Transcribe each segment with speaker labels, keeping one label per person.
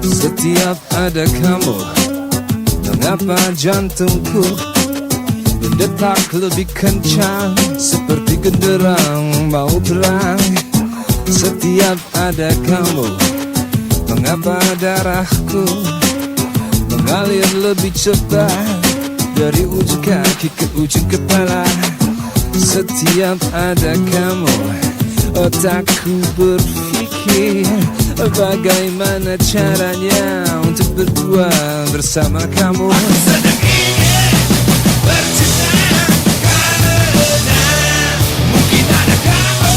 Speaker 1: Setiap ada kamu, mengapa jantungku berdetak lebih kencang, seperti genderang mau perang. Setiap ada kamu, mengapa darahku mengalir lebih cepat, dari ujung kaki ke ujung kepala. Setiap ada kamu, otakku berpikir bagaimana caranya untuk berdua bersama kamu.
Speaker 2: Aku sedang ingin bercinta karena mungkin ada kamu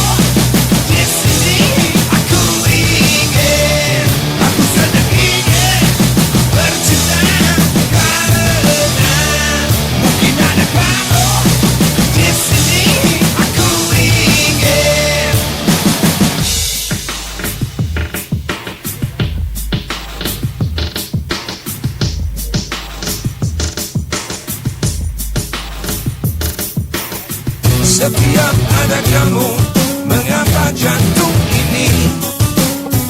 Speaker 2: di sini. Aku ingin, aku sedang ingin bercinta karena mungkin ada kamu di sini. Aku ingin.
Speaker 1: Setiap ada kamu, mengapa jantung ini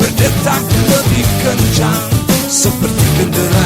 Speaker 1: berdetak lebih kencang, seperti genderang